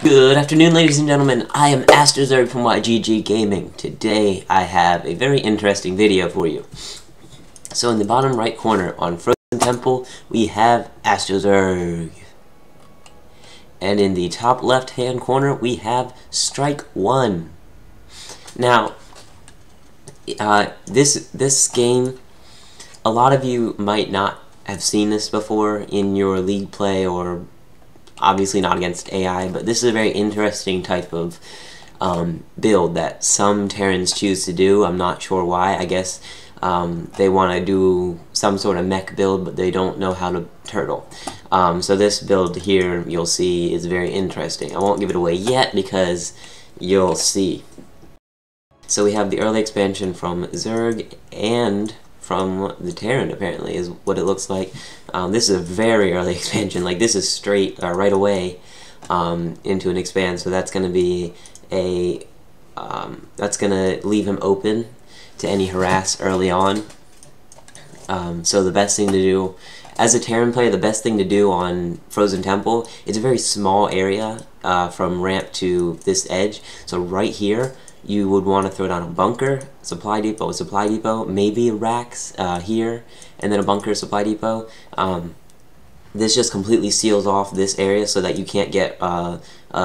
Good afternoon, ladies and gentlemen. I am Zerg from YGG Gaming. Today, I have a very interesting video for you. So, in the bottom right corner on Frozen Temple, we have Zerg. And in the top left-hand corner, we have Strike 1. Now, this game, a lot of you might not have seen this before in your league play, or obviously not against AI, but this is a very interesting type of build that some Terrans choose to do. I'm not sure why. I guess they want to do some sort of mech build, but they don't know how to turtle. So this build here, you'll see, is very interesting. I won't give it away yet because you'll see. So we have the early expansion from Zerg and from the Terran, apparently, is what it looks like. This is a very early expansion. Like, this is straight right away into an expand, so that's going to be a that's going to leave him open to any harass early on. So the best thing to do as a Terran player, the best thing to do on Frozen Temple, it's a very small area from ramp to this edge. So right here, you would want to throw down a bunker, supply depot, maybe racks here, and then a bunker, supply depot. This just completely seals off this area so that you can't get a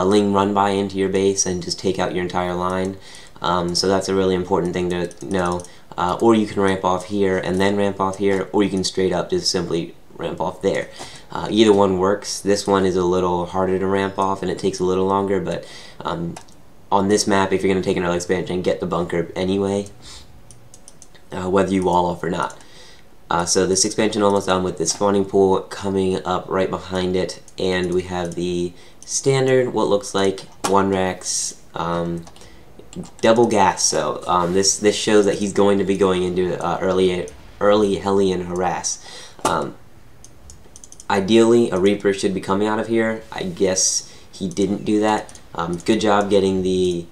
Ling run by into your base and just take out your entire line. So that's a really important thing to know. Or you can ramp off here and then ramp off here, or you can straight up just simply ramp off there. Either one works. This one is a little harder to ramp off and it takes a little longer, but on this map, if you're going to take an early expansion, get the bunker anyway, whether you wall off or not. So this expansion almost done with the spawning pool coming up right behind it, and we have the standard, what looks like one racks, double gas. So this shows that he's going to be going into early Hellion harass. Ideally, a Reaper should be coming out of here. I guess he didn't do that. Good job getting the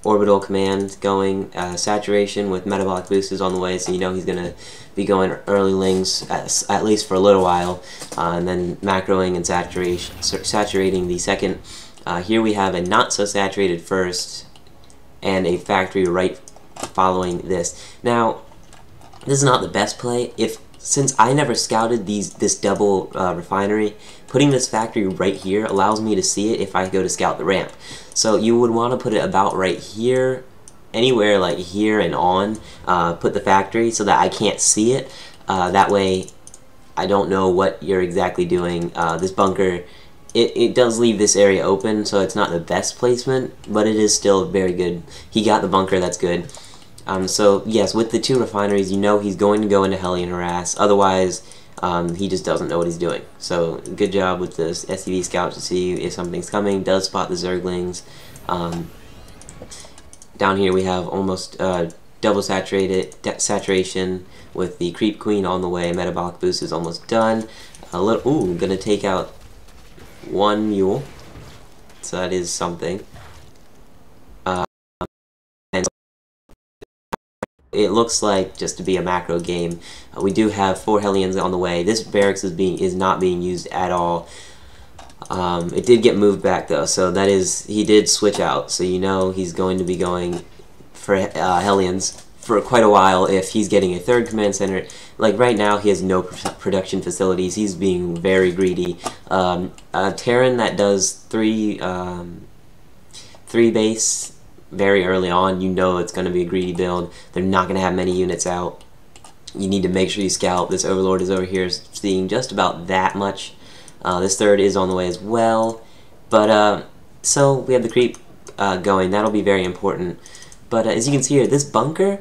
orbital command going. Saturation with metabolic boost is on the way, so you know he's going to be going early lings at least for a little while, and then macroing and saturating the second. Here we have a not so saturated first and a factory right following this. Now, this is not the best play. Since I never scouted this double refinery, putting this factory right here allows me to see it if I go to scout the ramp. So you would want to put it about right here, anywhere like here and on, put the factory so that I can't see it. That way I don't know what you're exactly doing. This bunker, it does leave this area open, so it's not the best placement, but it is still very good. He got the bunker, that's good. So yes, with the two refineries, you know he's going to go into Hellion harass. Otherwise, he just doesn't know what he's doing. So good job with this SCV scout to see if something's coming. Does spot the Zerglings. Down here we have almost double saturation with the Creep Queen on the way. Metabolic boost is almost done. Gonna take out one mule. So that is something. It looks like just to be a macro game. We do have 4 Hellions on the way. This barracks is not being used at all. It did get moved back though, so that is, he did switch out. So you know he's going to be going for Hellions for quite a while if he's getting a third command center. Like right now, he has no production facilities. He's being very greedy. A Terran that does 3 base very early on, you know it's going to be a greedy build. They're not going to have many units out. You need to make sure you scout. This Overlord is over here seeing just about that much. This third is on the way as well. But, so we have the creep going. That'll be very important. But as you can see here, this bunker,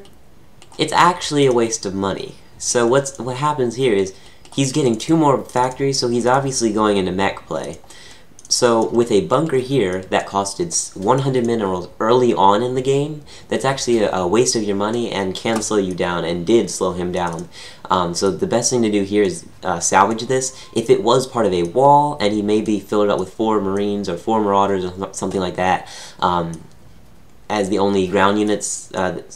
it's actually a waste of money. So what happens here is he's getting 2 more factories, so he's obviously going into mech play. So with a bunker here that costed 100 minerals early on in the game, that's actually a waste of your money and can slow you down, and did slow him down. So the best thing to do here is salvage this. If it was part of a wall and he maybe filled it up with 4 Marines or 4 Marauders or something like that, as the only ground units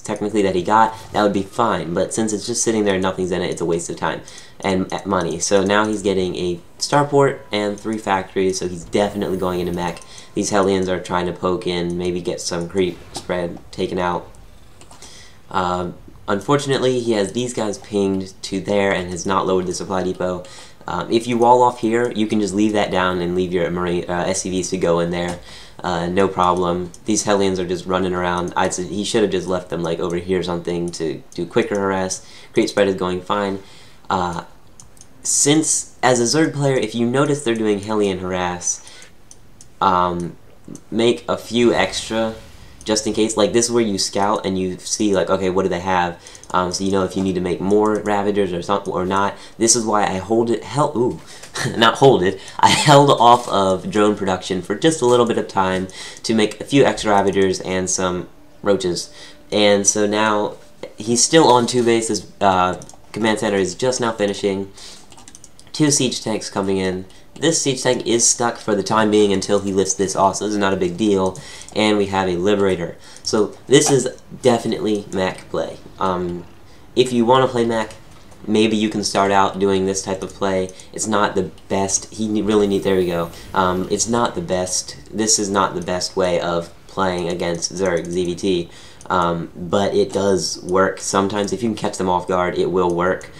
technically that he got, that would be fine. But since it's just sitting there and nothing's in it, it's a waste of time. and money. So now he's getting a starport and 3 factories, so he's definitely going into mech. These Hellions are trying to poke in, maybe get some creep spread taken out. Unfortunately, he has these guys pinged to there and has not lowered the supply depot. If you wall off here, you can just leave that down and leave your marine SCVs to go in there. No problem. These Hellions are just running around. I'd say he should have just left them like over here or something to do quicker harass. Creep spread is going fine. Since, as a Zerg player, if you notice they're doing Hellion harass, make a few extra just in case. Like, this is where you scout and you see, like, okay, what do they have? So you know if you need to make more Ravagers or something or not. This is why I I held off of drone production for just a little bit of time to make a few extra Ravagers and some Roaches. And so now he's still on 2 base. His command center is just now finishing. 2 siege tanks coming in. This siege tank is stuck for the time being until he lifts this off, so this is not a big deal. And we have a Liberator. So this is definitely mech play. If you want to play mech, maybe you can start out doing this type of play. It's not the best. There we go. It's not the best. This is not the best way of playing against Zerg, ZVT. But it does work sometimes. If you can catch them off guard, it will work.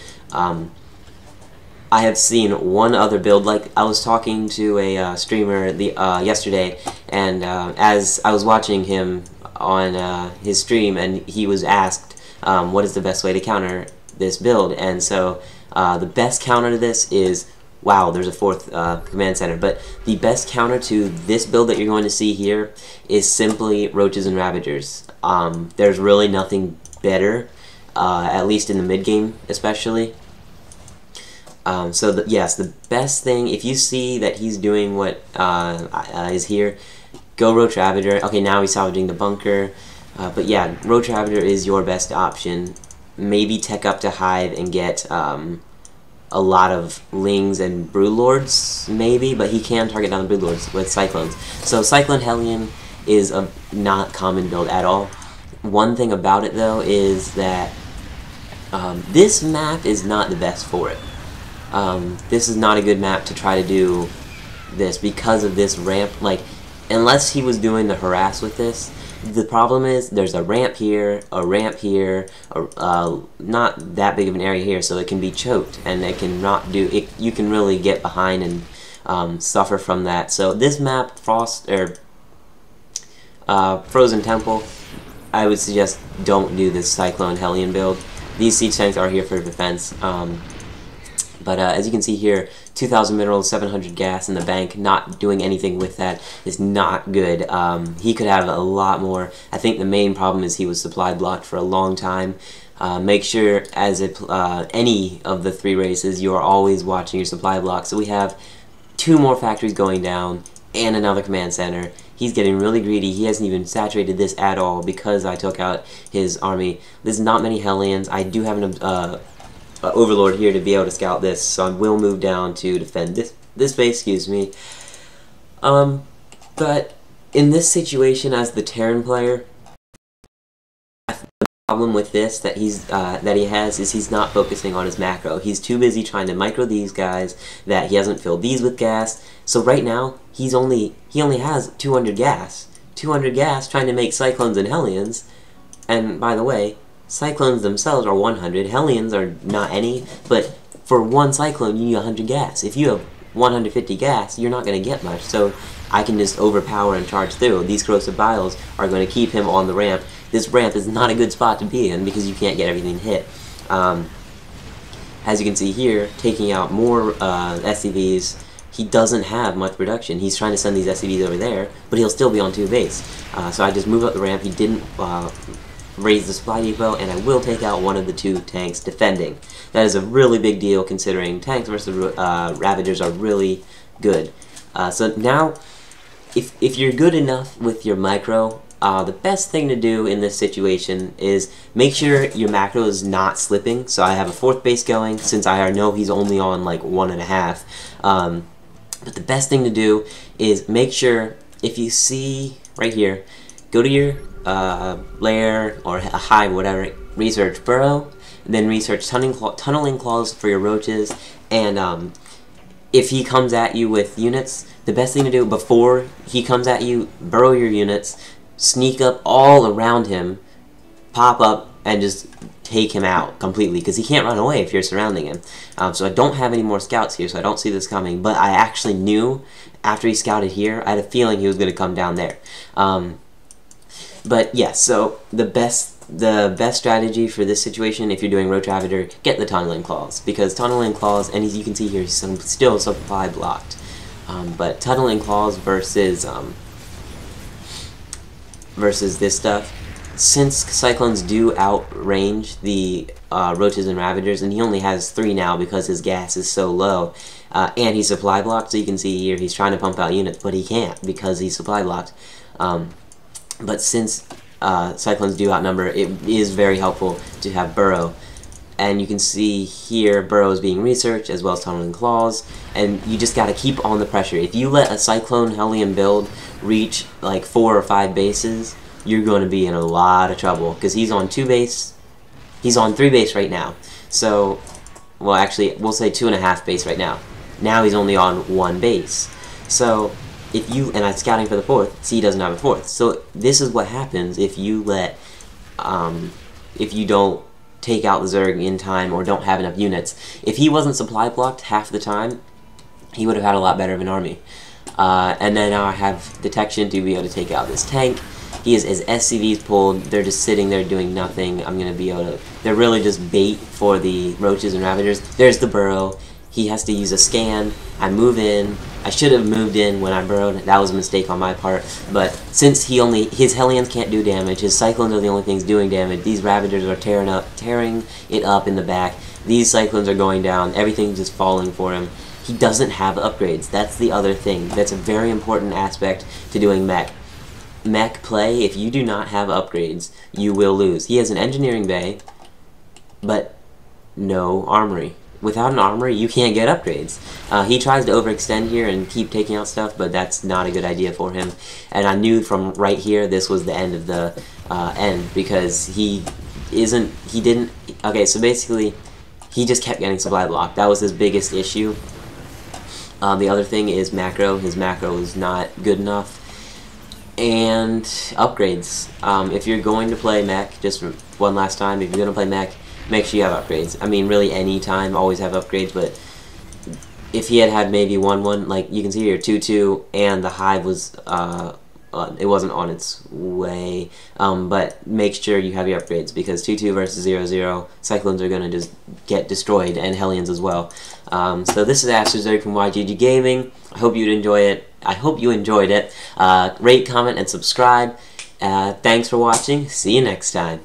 I have seen one other build. Like, I was talking to a streamer yesterday, and as I was watching him on his stream, and he was asked what is the best way to counter this build, and so the best counter to this is, wow, there's a 4th command center, but the best counter to this build that you're going to see here is simply Roaches and Ravagers. There's really nothing better, at least in the mid game especially. Yes, the best thing, if you see that he's doing what is here, go Roach Ravager. Okay, now he's salvaging the bunker. But yeah, Roach Ravager is your best option. Maybe tech up to Hive and get a lot of Lings and Broodlords, maybe, but he can target down the Broodlords with Cyclones. So Cyclone Hellion is a not common build at all. One thing about it, though, is that this map is not the best for it. This is not a good map to try to do this because of this ramp. Like, unless he was doing the harass with this, the problem is there's a ramp here, not that big of an area here, so it can be choked, and it can not do it. You can really get behind and suffer from that. So this map, Frozen Temple, I would suggest don't do this Cyclone Hellion build. These siege tanks are here for defense. But as you can see here, 2,000 minerals, 700 gas in the bank. Not doing anything with that is not good. He could have a lot more. I think the main problem is he was supply blocked for a long time. Make sure, as any of the 3 races, you are always watching your supply block. So we have 2 more factories going down and another command center. He's getting really greedy. He hasn't even saturated this at all because I took out his army. There's not many Hellions. I do have an Overlord here to be able to scout this, so I will move down to defend this base, excuse me. But in this situation, as the Terran player, the problem with this that he has is he's not focusing on his macro. He's too busy trying to micro these guys that he hasn't filled these with gas. So right now he only has 200 gas. 200 gas trying to make Cyclones and Hellions, and by the way, Cyclones themselves are 100, Hellions are not any, but for one Cyclone you need 100 gas. If you have 150 gas, you're not going to get much, so I can just overpower and charge through. These Corrosive Biles are going to keep him on the ramp. This ramp is not a good spot to be in because you can't get everything hit. As you can see here, taking out more SCVs, he doesn't have much production. He's trying to send these SCVs over there, but he'll still be on 2 base. So I just moved up the ramp. He didn't raise the supply depot, and I will take out one of the 2 tanks defending. That is a really big deal considering tanks versus Ravagers are really good. So now, if you're good enough with your micro, the best thing to do in this situation is make sure your macro is not slipping. So I have a 4th base going, since I know he's only on like 1.5. But the best thing to do is make sure, if you see right here, go to your lair or a hive, whatever, research burrow, then research tunneling claws for your roaches, and if he comes at you with units, the best thing to do before he comes at you, burrow your units, sneak up all around him, pop up, and just take him out completely, because he can't run away if you're surrounding him. So I don't have any more scouts here, so I don't see this coming, but I actually knew after he scouted here, I had a feeling he was going to come down there. But yes, so the best strategy for this situation, if you're doing Roach Ravager, get the Tunneling Claws, because Tunneling Claws, and as you can see here, he's still supply blocked. But Tunneling Claws versus this stuff, since Cyclones do outrange the Roaches and Ravagers, and he only has 3 now because his gas is so low, and he's supply blocked, so you can see here he's trying to pump out units, but he can't because he's supply blocked. But since Cyclones do outnumber, it is very helpful to have Burrow. And you can see here Burrow is being researched as well as Tunneling Claws, and you just got to keep on the pressure. If you let a Cyclone Hellion build reach like 4 or 5 bases, you're going to be in a lot of trouble, because he's on 2 base, he's on 3 base right now. So, well, actually, we'll say 2.5 base right now. Now he's only on 1 base. So, if you, and I'm scouting for the 4th, see, he doesn't have a 4th. So this is what happens if you let, if you don't take out the Zerg in time or don't have enough units. If he wasn't supply blocked half the time, he would have had a lot better of an army. And then now I have detection to be able to take out this tank. He has his SCVs pulled, they're just sitting there doing nothing. I'm going to be able to, they're really just bait for the Roaches and Ravagers. There's the Burrow. He has to use a scan. I move in. I should have moved in when I burrowed. That was a mistake on my part. But since his Hellions can't do damage, his Cyclones are the only things doing damage. These Ravagers are tearing it up in the back. These Cyclones are going down. Everything's just falling for him. He doesn't have upgrades. That's the other thing. That's a very important aspect to doing mech. Mech play, if you do not have upgrades, you will lose. He has an engineering bay, but no armory. Without an armory, you can't get upgrades. He tries to overextend here and keep taking out stuff, but that's not a good idea for him. And I knew from right here this was the end of the end, because okay, so basically, he just kept getting supply blocked. That was his biggest issue. The other thing is macro. His macro is not good enough. And upgrades. If you're going to play mech, just one last time, if you're going to play mech, make sure you have upgrades. I mean, really any time, always have upgrades, but if he had maybe 1-1, like you can see here, 2-2, and the hive was, it wasn't on its way, but make sure you have your upgrades, because 2-2 versus 0-0, Cyclones are going to just get destroyed, and Hellions as well. So this is Aster Zerg from YGG Gaming. I hope you'd enjoy it. I hope you enjoyed it. Rate, comment, and subscribe. Thanks for watching. See you next time.